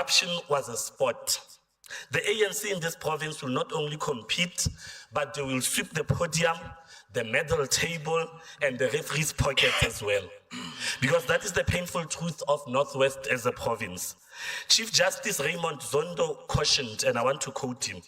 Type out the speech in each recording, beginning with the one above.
corruption was a sport. The ANC in this province will not only compete, but they will sweep the podium, the medal table, and the referee's pockets as well. Because that is the painful truth of Northwest as a province. Chief Justice Raymond Zondo cautioned, and I want to quote him.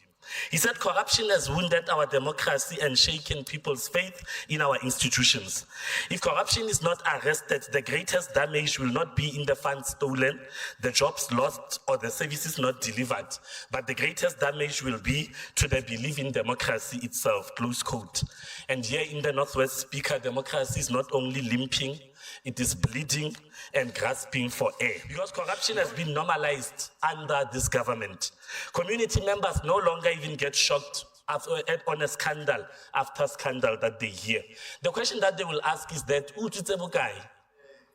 He said, corruption has wounded our democracy and shaken people's faith in our institutions. If corruption is not arrested, the greatest damage will not be in the funds stolen, the jobs lost, or the services not delivered, but the greatest damage will be to the belief in democracy itself, close quote. And here in the Northwest, Speaker, democracy is not only limping, it is bleeding and grasping for air. Because corruption has been normalized under this government. Community members no longer even get shocked on a scandal after scandal that they hear. The question that they will ask is that,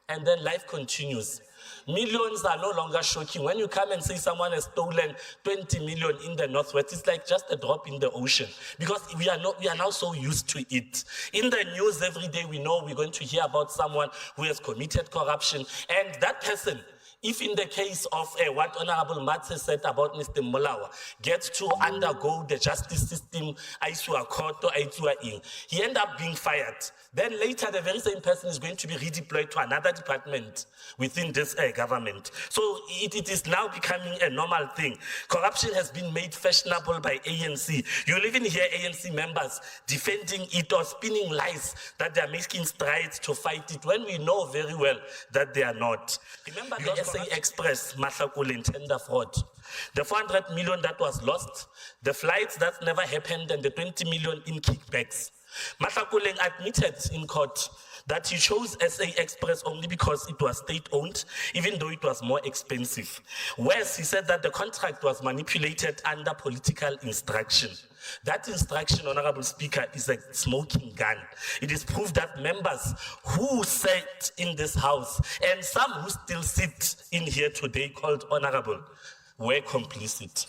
and then life continues. Millions are no longer shocking. When you come and say someone has stolen 20 million in the Northwest, it's like just a drop in the ocean, because we are now so used to it. In the news every day, we know we're going to hear about someone who has committed corruption, and that person, if in the case of what Honorable Matse said about Mr. Molawa, gets to undergo the justice system, he ends up being fired. Then later, the very same person is going to be redeployed to another department within this government. So it is now becoming a normal thing. Corruption has been made fashionable by ANC. You'll even hear ANC members defending it or spinning lies that they are making strides to fight it, when we know very well that they are not. Remember the SA Express, Mahlakule, tender fraud. The 400 million that was lost, the flights that never happened, and the 20 million in kickbacks. Mahlakule admitted in court that he chose SA Express only because it was state-owned, even though it was more expensive. Whereas he said that the contract was manipulated under political instruction. That instruction, Honorable Speaker, is a smoking gun. It is proof that members who sat in this house, and some who still sit in here today called Honorable, were complicit.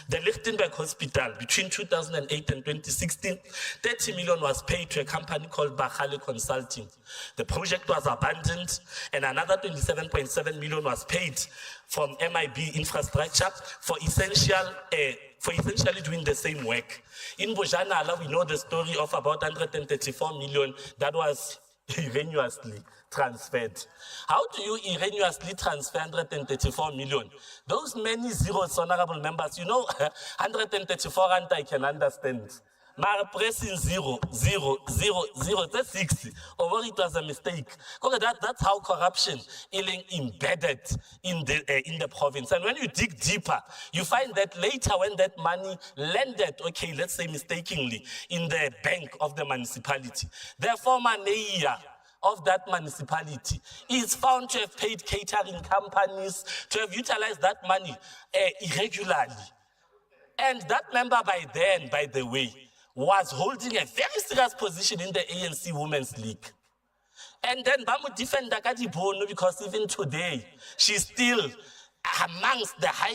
The Lichtenberg Hospital, between 2008 and 2016, 30 million was paid to a company called Bahale Consulting. The project was abandoned, and another 27.7 million was paid from MIB Infrastructure for essentially doing the same work. In Bojanala, we know the story of about 134 million that was erroneously transferred. How do you erroneously transfer 134 million? Those many zeros, honorable members, you know, 134 rand I can understand. My pressing 0, 0, 0, 0, that's 60. Or it was a mistake. That's how corruption is embedded in the province. And when you dig deeper, you find that later when that money landed, okay, let's say mistakenly, in the bank of the municipality, the former mayor of that municipality is found to have paid catering companies to have utilized that money irregularly. And that member by then, by the way, was holding a very serious position in the ANC Women's League. And then Bamu defend Dakati Bono, because even today, she's still amongst the high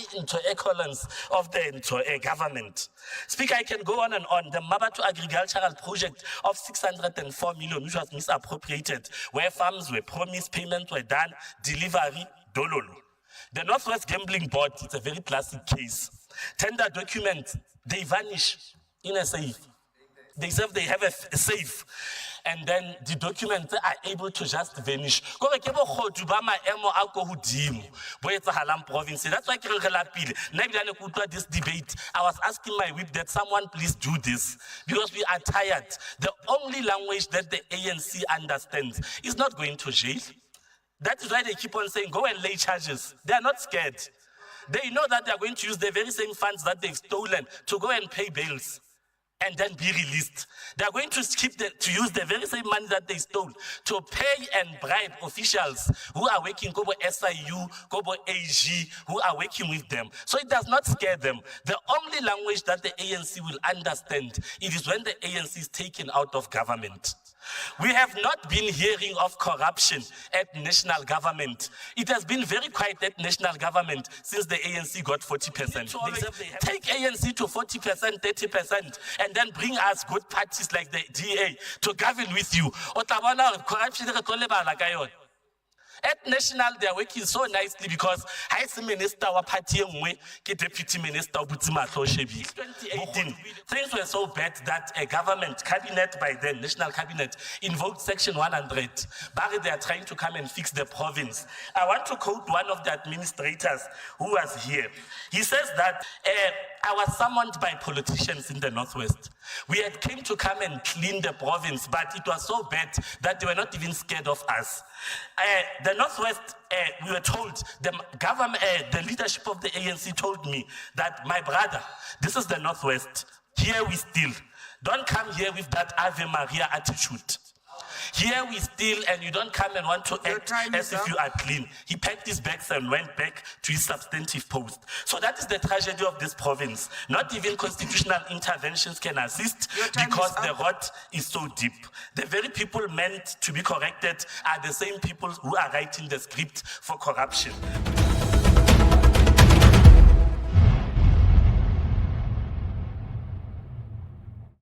echelons of the government. Speaker, I can go on and on. The Mabatu Agricultural Project of 604 million, which was misappropriated, where farms were promised, payments were done, delivery, dololo. The Northwest Gambling Board, it's a very classic case. Tender documents, they vanish in a safe. They say they have a safe, and then the documents are able to just vanish. That's why this debate, I was asking my whip that someone please do this, because we are tired. The only language that the ANC understands is not going to jail. That is why they keep on saying, go and lay charges. They are not scared. They know that they are going to use the very same funds that they've stolen to go and pay bills and then be released. They are going to use the very same money that they stole to pay and bribe officials who are working, Kobo SIU, Kobo AG, who are working with them. So it does not scare them. The only language that the ANC will understand, it is when the ANC is taken out of government. We have not been hearing of corruption at national government. It has been very quiet at national government since the ANC got 40%. Take ANC to 40%, 30%, and then bring us good parties like the DA to govern with you. At national, they are working so nicely because I see minister wa party engwe ke deputy minister Butsima Toshebi. 2018, things were so bad that a government cabinet by then, national cabinet, invoked section 100. But they are trying to come and fix the province. I want to quote one of the administrators who was here. He says that I was summoned by politicians in the Northwest. We had came to come and clean the province, but it was so bad that they were not even scared of us. The Northwest, we were told, the government, the leadership of the ANC told me that, my brother, this is the Northwest. Here we steal. Don't come here with that Ave Maria attitude. Here we steal, and you don't come and want to act as if you are clean. He packed his bags and went back to his substantive post. So that is the tragedy of this province. Not even constitutional interventions can assist because the rot is so deep. The very people meant to be corrected are the same people who are writing the script for corruption.